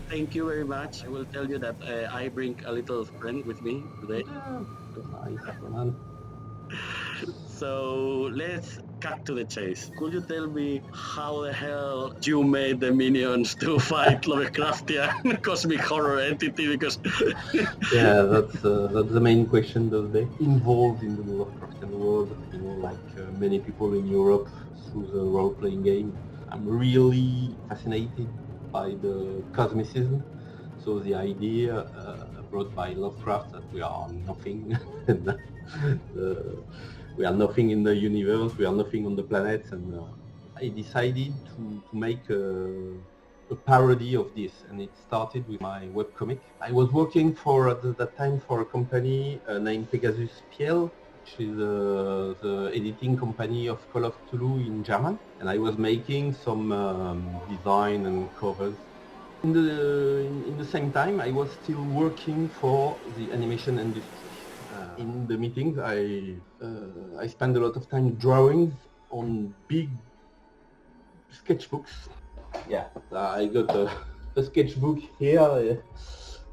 thank you very much. I will tell you that I bring a little friend with me today. Nice, man. So let's cut to the chase. Could you tell me how the hell you made the minions to fight Lovecraftian cosmic horror entity? Because Yeah, that's the main question those days. Involved in the Lovecraftian world, like many people in Europe through the role-playing game. I'm really fascinated by the cosmicism. So the idea brought by Lovecraft that we are nothing, and, we are nothing in the universe, we are nothing on the planets, and I decided to make a parody of this, and it started with my webcomic. I was working at that time for a company named Pegasus Piel, which is the editing company of Call of Cthulhu in German, and I was making some design and covers. In the same time, I was still working for the animation industry. In the meetings, I spent a lot of time drawing on big sketchbooks. Yeah, I got a sketchbook here,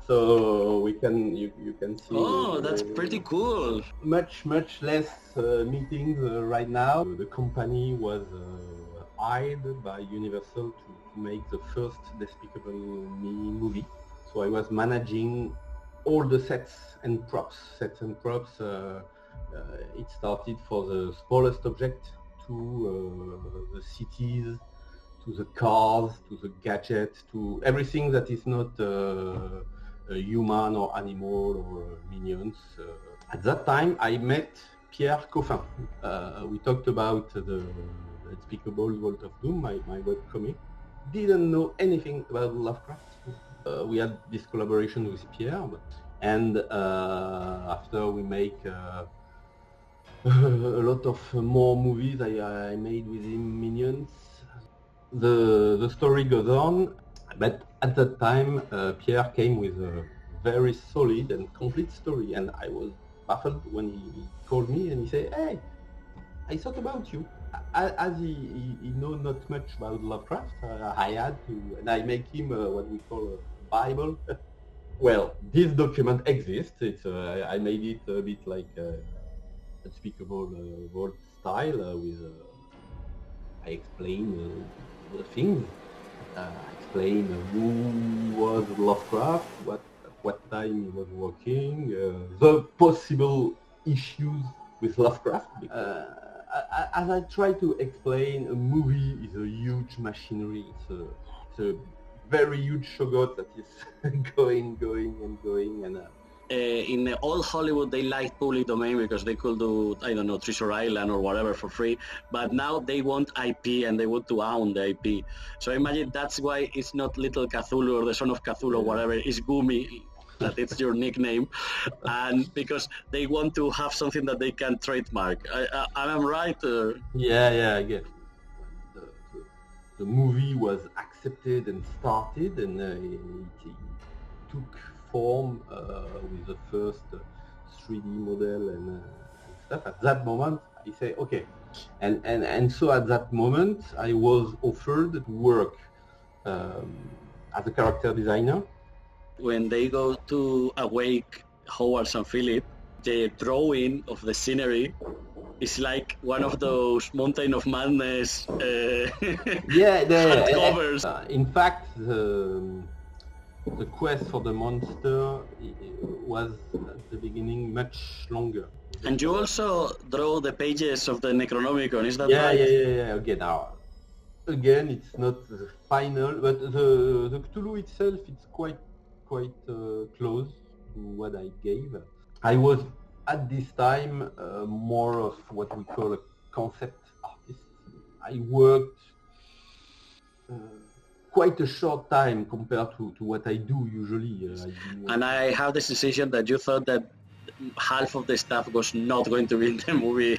so you can see. oh, that's pretty cool. Much less meetings right now. The company was hired by Universal to make the first Despicable Me movie. So I was managing all the sets and props. It started for the smallest object to the cities, to the cars, to the gadgets, to everything that is not a human or animal or minions. At that time, I met Pierre Coffin. We talked about the Despicable Vault of Doom, my webcomic. Didn't know anything about Lovecraft. We had this collaboration with Pierre, and after we make a lot of more movies I made with him, Minions. The story goes on, but at that time Pierre came with a very solid and complete story, and I was baffled when he called me and he said, "Hey, I thought about you." As he know not much about Lovecraft, I had to, and I make him what we call a Bible. Well, this document exists. I made it a bit like Despicable World style with I explain the things. I explain who was Lovecraft, what time he was working, the possible issues with Lovecraft. As I try to explain, a movie is a huge machinery. It's a very huge shoggoth that is going, and in old Hollywood, they liked public domain because they could do, I don't know, Treasure Island or whatever for free. But now they want IP and they want to own the IP. So I imagine that's why it's not Little Cthulhu or the Son of Cthulhu or whatever. It's Goomi, that it's your nickname. And because they want to have something that they can trademark. I'm right? Yeah, I get. The movie was accepted and started, and it took form with the first 3D model and stuff. At that moment, I say, okay. And so at that moment, I was offered to work as a character designer. When they go to Awake Howard and Philip, the drawing of the scenery is like one of those Mountain of Madness hardcovers. In fact, the quest for the monster was at the beginning much longer. And you also draw the pages of the Necronomicon, is that right? Yeah. Again, it's not the final, but the Cthulhu itself, it's quite close to what I gave. I was at this time more of what we call a concept artist. I worked quite a short time compared to what I do usually. And I have the sensation that you thought that half of the stuff was not going to be in the movie,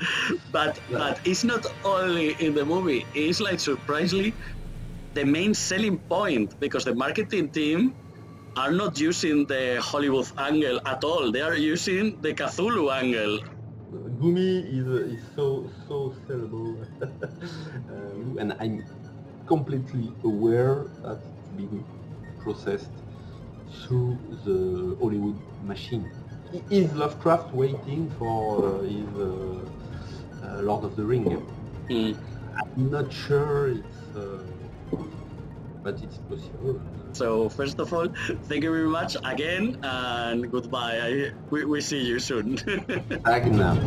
but it's not only in the movie. It's like surprisingly the main selling point, because the marketing team are not using the Hollywood angle at all. They are using the Cthulhu angle. Goomi is so sellable, and I'm completely aware that it's being processed through the Hollywood machine. Is Lovecraft waiting for his Lord of the Ring? I'm not sure but it's possible. So first of all, thank you very much again, and goodbye. We see you soon. Agna.